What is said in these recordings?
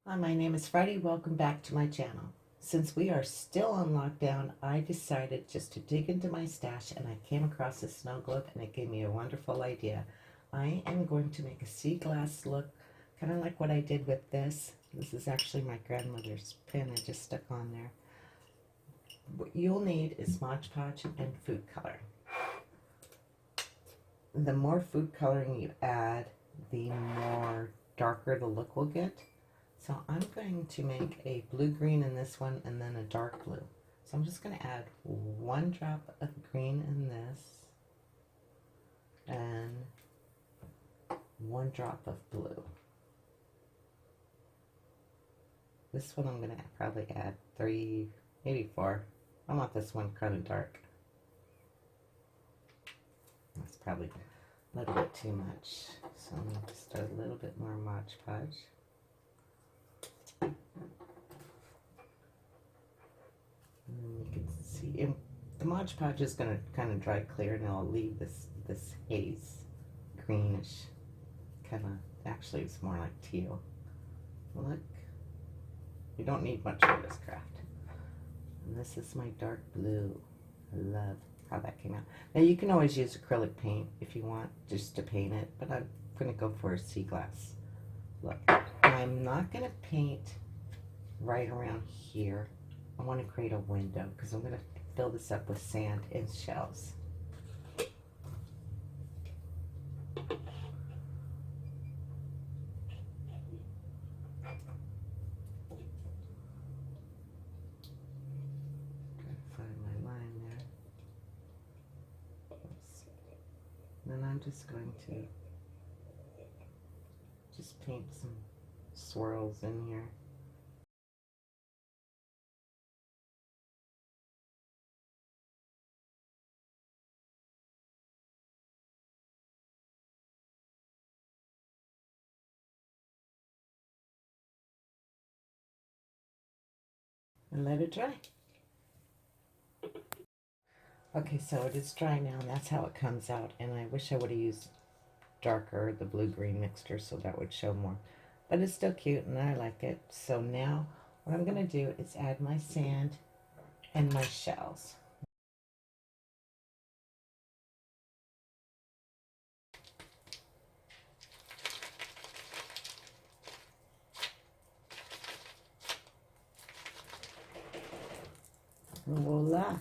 Hi, my name is Friday. Welcome back to my channel. Since we are still on lockdown, I decided just to dig into my stash and I came across a snow globe and it gave me a wonderful idea. I am going to make a sea glass look, kind of like what I did with this. This is actually my grandmother's pin I just stuck on there. What you'll need is Mod Podge and food color. The more food coloring you add, the more darker the look will get. So I'm going to make a blue-green in this one and then a dark blue. So I'm just going to add one drop of green in this and one drop of blue. This one I'm going to probably add 3, maybe 4. I want this one kind of dark. That's probably a little bit too much. So I'm going to just add a little bit more Mod Podge. And you can see the Mod Podge is going to kind of dry clear and it'll leave this haze, greenish, kind of, actually it's more like teal. Look, you don't need much for this craft. And this is my dark blue. I love how that came out. Now you can always use acrylic paint if you want just to paint it, but I'm going to go for a sea glass look. I'm not going to paint right around here. I want to create a window because I'm going to fill this up with sand and shells. Find my line there. Then I'm just going to just paint some swirls in here. And let it dry. Okay, so it is dry now, and that's how it comes out. And I wish I would have used darker, the blue-green mixture, so that would show more. But it's still cute, and I like it. So now what I'm going to do is add my sand and my shells. Voila!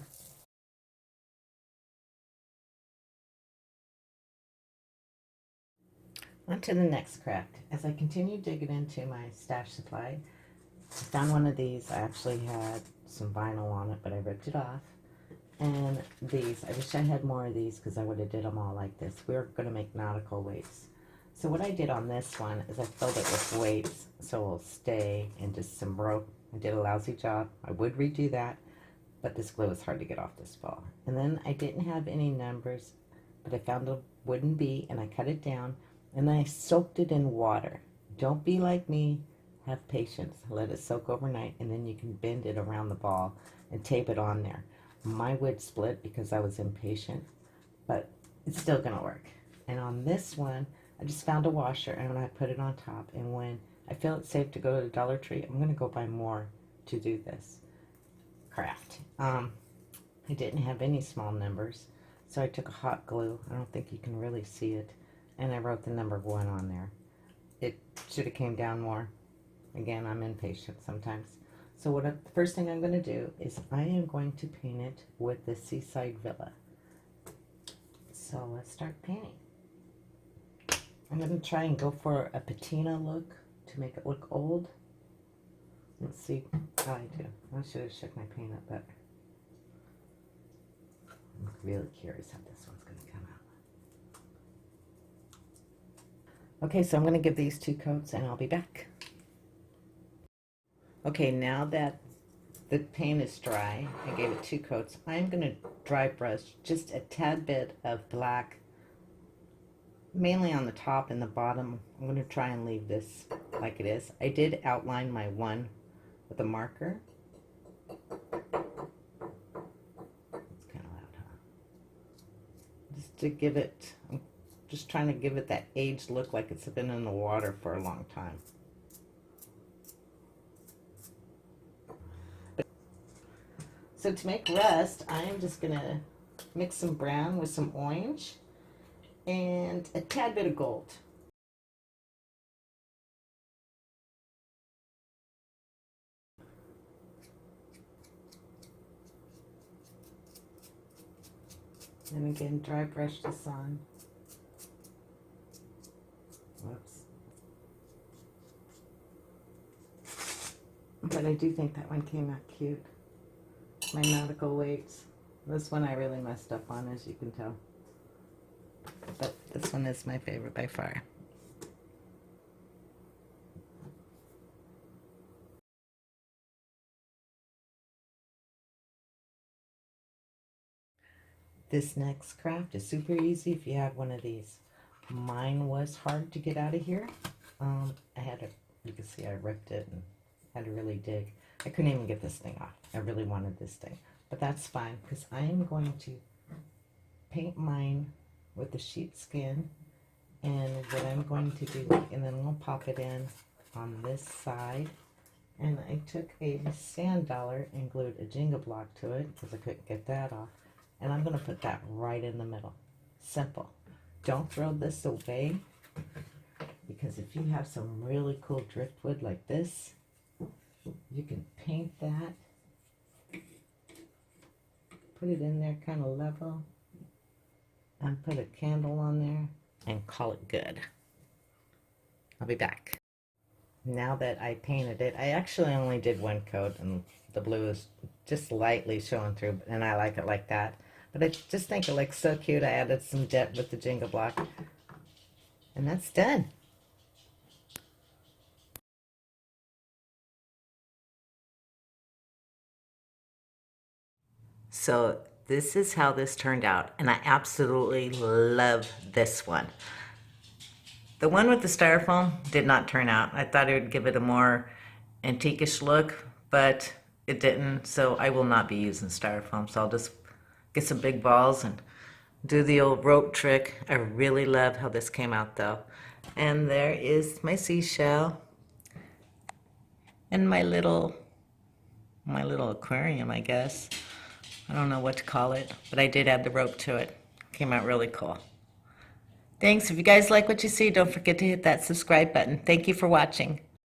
On to the next craft. As I continue digging into my stash supply, I found one of these. I actually had some vinyl on it, but I ripped it off. And these, I wish I had more of these because I would have did them all like this. We're going to make nautical weights. So what I did on this one is I filled it with weights so it'll stay, and just some rope. I did a lousy job. I would redo that, but this glue is hard to get off this ball. And then I didn't have any numbers, but I found a wooden bee and I cut it down and then I soaked it in water. Don't be like me. Have patience. Let it soak overnight and then you can bend it around the ball and tape it on there. My wood split because I was impatient, but it's still gonna work. And on this one, I just found a washer and I put it on top, and when I feel it's safe to go to the Dollar Tree, I'm gonna go buy more to do this craft. I didn't have any small numbers, so I took a hot glue. I don't think you can really see it, and I wrote the number 1 on there. It should have came down more. Again, I'm impatient sometimes. So the first thing I'm going to do is I am going to paint it with the Seaside Villa. So let's start painting. I'm going to try and go for a patina look to make it look old. Let's see how I do. I should have shook my paint up better. I'm really curious how this one's going to come out. Okay, so I'm going to give these 2 coats and I'll be back. Okay, now that the paint is dry, I gave it 2 coats. I'm going to dry brush just a tad bit of black, mainly on the top and the bottom. I'm going to try and leave this like it is. I did outline my 1 with a marker. It's kind of loud, huh? Just to give it, I'm just trying to give it that aged look, like it's been in the water for a long time. So to make rust, I am just gonna mix some brown with some orange and a tad bit of gold. And again, dry brush this on. Whoops. But I do think that one came out cute. My nautical weights. This one I really messed up on, as you can tell. But this one is my favorite by far. This next craft is super easy if you have one of these. Mine was hard to get out of here. I had to, you can see I ripped it and had to really dig. I couldn't even get this thing off. I really wanted this thing. But that's fine because I am going to paint mine with the sheepskin. And what I'm going to do, and then we'll pop it in on this side. And I took a sand dollar and glued a Jenga block to it because I couldn't get that off. And I'm going to put that right in the middle. Simple. Don't throw this away because if you have some really cool driftwood like this, you can paint that. Put it in there kind of level and put a candle on there and call it good. I'll be back. Now that I painted it, I actually only did one coat and the blue is just lightly showing through and I like it like that. But I just think it looks so cute. I added some depth with the Jenga block. And that's done. So this is how this turned out. And I absolutely love this one. The one with the styrofoam did not turn out. I thought it would give it a more antique-ish look, but it didn't. So I will not be using styrofoam. So I'll just get some big balls and do the old rope trick. I really love how this came out though. And there is my seashell and my little aquarium, I guess. I don't know what to call it, but I did add the rope to it. Came out really cool. Thanks. If you guys like what you see, don't forget to hit that subscribe button. Thank you for watching.